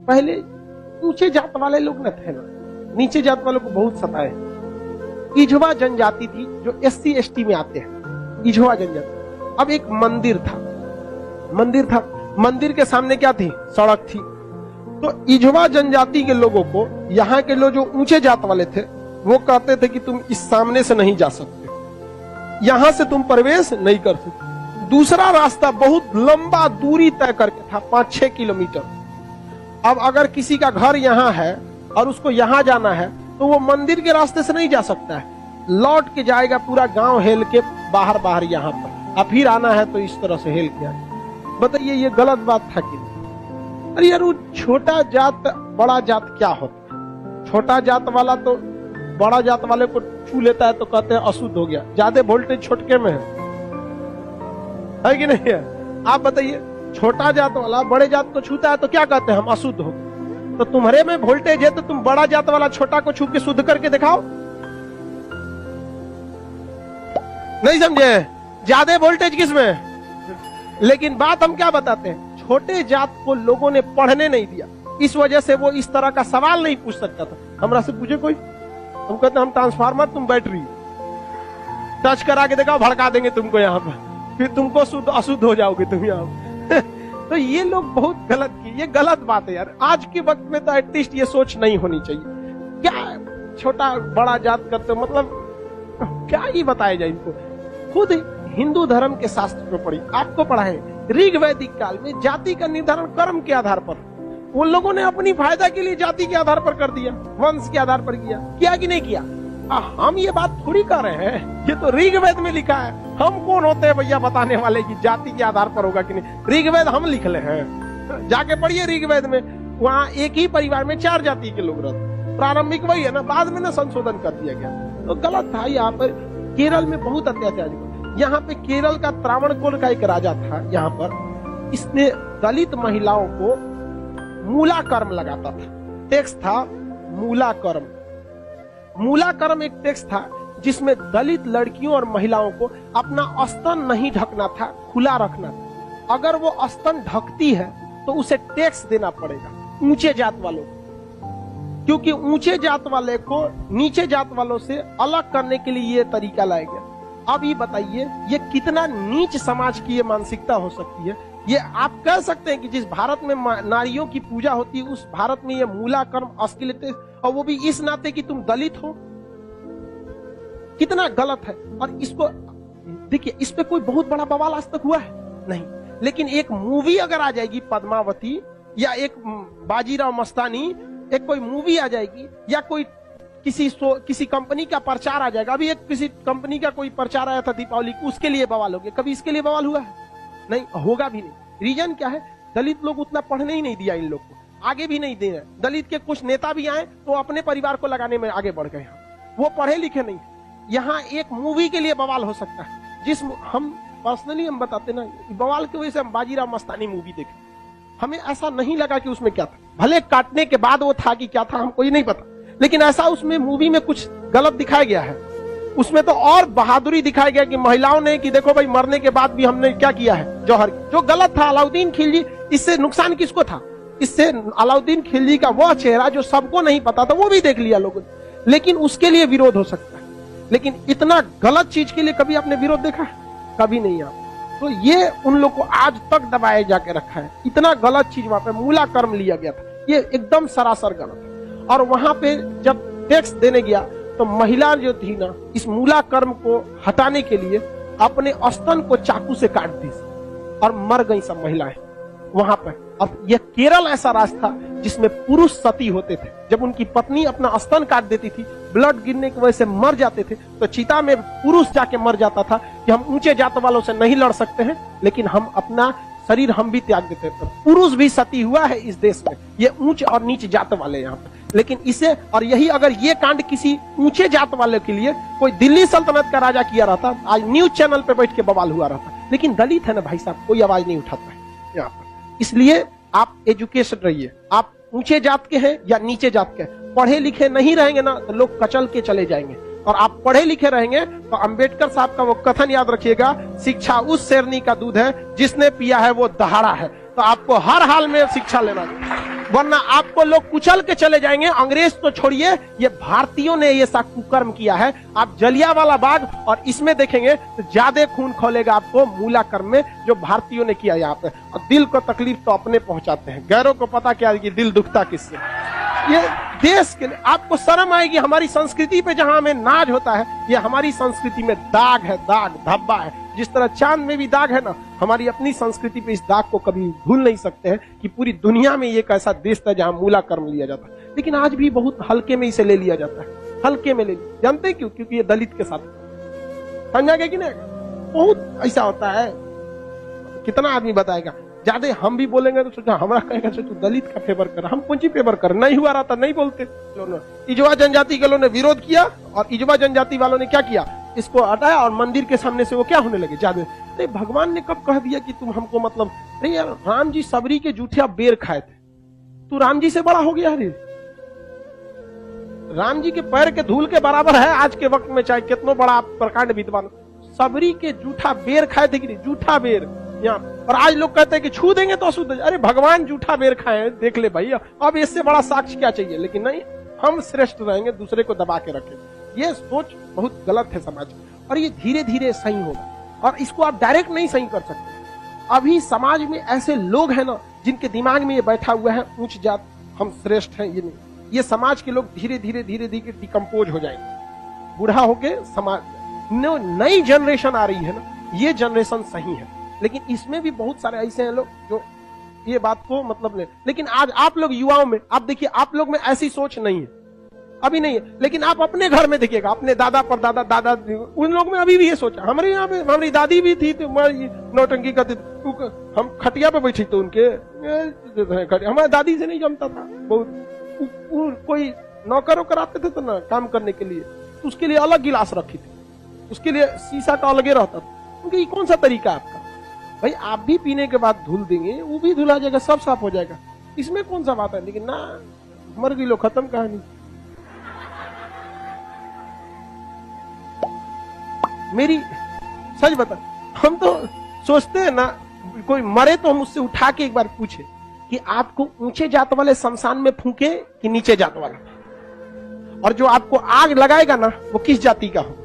पहले ऊंचे जात वाले लोग न थे ना, नीचे जात वालों को बहुत सताए। इझवा जनजाति थी जो SC ST में आते हैं, इझवा जनजाति। अब एक मंदिर था, मंदिर के सामने क्या थी? सड़क थी। तो इझवा जनजाति के लोगों को, यहाँ के लोग जो ऊंचे जात वाले थे, वो कहते थे कि तुम इस सामने से नहीं जा सकते, यहां से तुम प्रवेश नहीं कर सकते। दूसरा रास्ता बहुत लंबा दूरी तय करके था, 5-6 किलोमीटर। अब अगर किसी का घर यहाँ है और उसको यहाँ जाना है तो वो मंदिर के रास्ते से नहीं जा सकता है, लौट के जाएगा पूरा गांव हेल के बाहर यहाँ पर, अब फिर आना है तो इस तरह से हेल के आए। बताइए ये गलत बात था कि नहीं? अरे यार, वो छोटा जात बड़ा जात क्या होता है? छोटा जात वाला तो बड़ा जात वाले को छू लेता है तो कहते हैं अशुद्ध हो गया, ज्यादा वोल्टेज छोटके में है कि नहीं है? आप बताइए, छोटा जात वाला बड़े जात को छूता है तो क्या कहते हैं? हम अशुद्ध हो। तो तुम्हारे में वोल्टेज है तो तुम बड़ा जात वाला छोटा को छू के शुद्ध करके दिखाओ। नहीं समझे? ज्यादा वोल्टेज किसमें? लेकिन बात हम क्या बताते हैं, छोटे जात को लोगों ने पढ़ने नहीं दिया, इस वजह से वो इस तरह का सवाल नहीं पूछ सकता था। हमरा से पूछे कोई, हम कहते हम ट्रांसफार्मर, तुम बैटरी, टच करा के दिखाओ, भड़का देंगे तुमको यहाँ पर, फिर तुमको शुद्ध अशुद्ध हो जाओगे तुम यहाँ। तो ये लोग बहुत गलत की, ये गलत बात है यार। आज के वक्त में तो एटलीस्ट ये सोच नहीं होनी चाहिए। क्या छोटा बड़ा जात करते, मतलब क्या ही बताया जाए इनको। खुद हिंदू धर्म के शास्त्र में पढ़ी, आपको पढ़ा है, ऋग वैदिक काल में जाति का निर्धारण कर्म के आधार पर, उन लोगों ने अपनी फायदा के लिए जाति के आधार पर कर दिया, वंश के आधार पर किया कि नहीं किया? हम ये बात थोड़ी कर रहे हैं, ये तो ऋग्वेद में लिखा है। हम कौन होते हैं भैया बताने वाले कि जाति के आधार पर होगा कि नहीं? ऋग्वेद हम लिख ले हैं, जाके पढ़िए ऋग्वेद में, वहाँ एक ही परिवार में 4 जाति के लोग रहते। प्रारंभिक वही है ना, बाद में ना संशोधन कर दिया गया, तो गलत था। यहाँ पर केरल में बहुत अत्याचार हुआ। यहाँ पे केरल का त्रावणकोर का एक राजा था, यहाँ पर इसने दलित महिलाओं को मूला कर्म लगाता था। टैक्स था मूला कर्म। मूला कर्म एक टैक्स था जिसमें दलित लड़कियों और महिलाओं को अपना स्तन नहीं ढकना था, खुला रखना था। अगर वो स्तन ढकती है तो उसे टैक्स देना पड़ेगा ऊंचे जात वालों को, क्योंकि ऊंचे जात वाले को नीचे जात वालों से अलग करने के लिए ये तरीका लाया गया। अब ये बताइए, ये कितना नीच समाज की ये मानसिकता हो सकती है? ये आप कह सकते हैं कि जिस भारत में नारियों की पूजा होती है, उस भारत में ये मूला कर्म अश्लील, और वो भी इस नाते कि तुम दलित हो, कितना गलत है। और इसको देखिए, इस पे कोई बहुत बड़ा बवाल आज तक हुआ है नहीं, लेकिन एक मूवी अगर आ जाएगी पद्मावती, या एक बाजीराव मस्तानी, एक कोई मूवी आ जाएगी, या कोई किसी कंपनी का प्रचार आ जाएगा। अभी एक किसी कंपनी का कोई प्रचार आया था दीपावली को, उसके लिए बवाल हो गया। कभी इसके लिए बवाल हुआ है? नहीं, होगा भी नहीं। रीजन क्या है? दलित लोग उतना पढ़ने ही नहीं दिया इन लोग को, आगे भी नहीं दे रहे। दलित के कुछ नेता भी आए तो अपने परिवार को लगाने में आगे बढ़ गए, वो पढ़े लिखे नहीं। यहाँ एक मूवी के लिए बवाल हो सकता है, जिस हम पर्सनली हम बताते ना, बवाल की वजह से हम बाजीराव मस्तानी मूवी देखे, हमें ऐसा नहीं लगा कि उसमें क्या था। भले काटने के बाद वो था कि क्या था हमको ये नहीं पता, लेकिन ऐसा उसमें मूवी में कुछ गलत दिखाया गया है। उसमें तो और बहादुरी दिखाया गया कि महिलाओं ने, कि देखो भाई मरने के बाद भी हमने क्या किया है, जौहर, जो गलत था। अलाउद्दीन खिलजी, इससे नुकसान किसको था? इससे अलाउद्दीन खिलजी का वह चेहरा जो सबको नहीं पता था वो भी देख लिया लोगों ने, लेकिन उसके लिए विरोध हो सकता है। लेकिन इतना गलत चीज के लिए कभी आपने विरोध देखा है? कभी नहीं। आप तो ये उन लोग को आज तक दबाए जाके रखा है। इतना गलत चीज वहां पे मूला कर्म लिया गया था, ये एकदम सरासर गलत है। और वहां पे जब टैक्स देने गया तो महिला जो थी ना, इस मूला कर्म को हटाने के लिए अपने स्तन को चाकू से काट दी और मर गई सब महिलाएं वहां पर। अब यह केरल ऐसा राज्य था जिसमें पुरुष सती होते थे। जब उनकी पत्नी अपना स्तन काट देती थी, ब्लड गिरने की वजह से मर जाते थे, तो चिता में पुरुष जाके मर जाता था कि हम ऊंचे जात वालों से नहीं लड़ सकते हैं, लेकिन हम अपना शरीर हम भी त्याग देते थे। पुरुष भी सती हुआ है इस देश में, ये ऊंच और नीच जात वाले यहाँ पर। लेकिन इसे, और यही अगर ये कांड किसी ऊंचे जात वाले के लिए कोई दिल्ली सल्तनत का राजा किया रहता, आज न्यूज चैनल पे बैठ के बवाल हुआ रहता। लेकिन दलित है ना भाई साहब, कोई आवाज नहीं उठाता है यहाँ पर। इसलिए आप एजुकेशन रहिए, आप ऊंचे जात के हैं या नीचे जात के हैं, पढ़े लिखे नहीं रहेंगे ना तो लोग कचल के चले जाएंगे। और आप पढ़े लिखे रहेंगे तो अंबेडकर साहब का वो कथन याद रखिएगा, शिक्षा उस शेरनी का दूध है जिसने पिया है वो दहाड़ा है। तो आपको हर हाल में शिक्षा लेना चाहिए। वरना आपको लोग कुचल के चले जाएंगे। अंग्रेज तो छोड़िए, ये भारतीयों ने ये सा कुकर्म किया है। आप जलियांवाला बाग और इसमें देखेंगे तो ज्यादा खून खोलेगा आपको मूला कर्म में, जो भारतीयों ने किया यहाँ पे। और दिल को तकलीफ तो अपने पहुंचाते हैं, गैरों को पता क्या है कि दिल दुखता किससे। ये देश के लिए आपको शर्म आएगी। हमारी संस्कृति पे जहां हमें नाज होता है, ये हमारी संस्कृति में दाग है, दाग धब्बा है। जिस तरह चांद में भी दाग है ना, हमारी अपनी संस्कृति पे इस दाग को कभी भूल नहीं सकते हैं कि पूरी दुनिया में एक ऐसा देश था जहां मूला कर्म लिया जाता है, लेकिन आज भी बहुत हल्के में इसे ले लिया जाता है। हल्के में ले लिया, जानते हैं क्यों? क्योंकि ये दलित के साथ, समझा गया कि नहीं? बहुत ऐसा होता है। कितना आदमी बताएगा, ज्यादा हम भी बोलेंगे तो सोचा हमारा कहेगा तू दलित का फेवर कर, हम कौन सी फेवर कर, नहीं हुआ रहता नहीं बोलते। इजवा जनजाति के लोगों ने विरोध किया और इजवा जनजाति वालों ने क्या किया, इसको हटाया और मंदिर के सामने से वो क्या होने लगे, जादू। अरे भगवान ने कब कह दिया कि तुम हमको मतलब, अरे यार राम जी सबरी के जूठिया बेर खाए थे, तू राम जी से बड़ा हो गया। अरे राम जी के पैर के धूल के बराबर है आज के वक्त में, चाहे कितना बड़ा आप प्रकांड विद्वान। सबरी के जूठा बेर खाए थे कि नहीं, जूठा बेर यहाँ। और आज लोग कहते हैं कि छू देंगे तो अशुद्ध। अरे भगवान जूठा बेर खाए, देख ले भाई, अब इससे बड़ा साक्ष्य क्या चाहिए। लेकिन नहीं, हम श्रेष्ठ रहेंगे, दूसरे को दबा के रखेंगे। ये सोच बहुत गलत है समाज में, और ये धीरे धीरे सही होगा। और इसको आप डायरेक्ट नहीं सही कर सकते। अभी समाज में ऐसे लोग हैं ना, जिनके दिमाग में ये बैठा हुआ है ऊंच जात, हम श्रेष्ठ हैं। ये नहीं, ये समाज के लोग धीरे धीरे धीरे धीरे डिकम्पोज हो जाएंगे, बूढ़ा होके। समाज नई जनरेशन आ रही है ना, ये जनरेशन सही है। लेकिन इसमें भी बहुत सारे ऐसे हैं लोग जो ये बात को मतलब ले। लेकिन आज आप लोग युवाओं में, आप देखिए, आप लोग में ऐसी सोच नहीं है, अभी नहीं है। लेकिन आप अपने घर में देखिएगा, अपने दादा पर दादा दादा, उन लोग में अभी भी ये सोचा। हमारे यहाँ पे हमारी दादी भी थी तो नौटंकी करती, हम खटिया पे बैठी तो उनके, हमारी दादी से नहीं जमता था बहुत। कोई नौकर वोकर आते थे तो ना काम करने के लिए, तो उसके लिए अलग गिलास रखी थी, उसके लिए शीशा का अलगे रहता था। क्योंकि ये कौन सा तरीका है आपका भाई? आप भी पीने के बाद धुल देंगे, वो भी धुला जाएगा, सब साफ हो जाएगा, इसमें कौन सा बात है। लेकिन ना, मर गई लो, खत्म कहानी। मेरी सच बता, हम तो सोचते हैं ना, कोई मरे तो हम उससे उठा के एक बार पूछे कि आपको ऊंचे जात वाले शमशान में फूके कि नीचे जात वाला, और जो आपको आग लगाएगा ना वो किस जाति का होगा?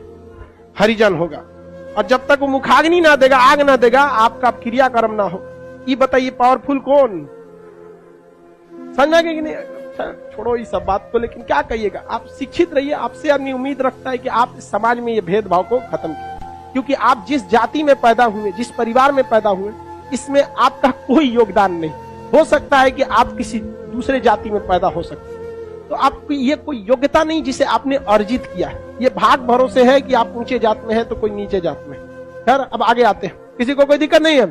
हरिजन होगा। और जब तक वो मुखाग्नि ना देगा, आग ना देगा, आपका क्रियाकर्म ना हो। ये बताइए पावरफुल कौन? समझा कि नहीं? छोड़ो इस सब बात को, लेकिन क्या कहिएगा, आप शिक्षित रहिए। आपसे आदमी उम्मीद रखता है कि आप इस समाज में ये भेदभाव को खत्म कीजिए, क्योंकि आप जिस जाति में पैदा हुए, जिस परिवार में पैदा हुए, इसमें आपका कोई योगदान नहीं। हो सकता है कि आप किसी दूसरे जाति में पैदा हो सकते, तो आपकी ये कोई योग्यता नहीं जिसे आपने अर्जित किया है। ये भाग भरोसे है कि आप ऊंचे जात में है तो कोई नीचे जात में। खैर अब आगे आते हैं, किसी को कोई दिक्कत नहीं है?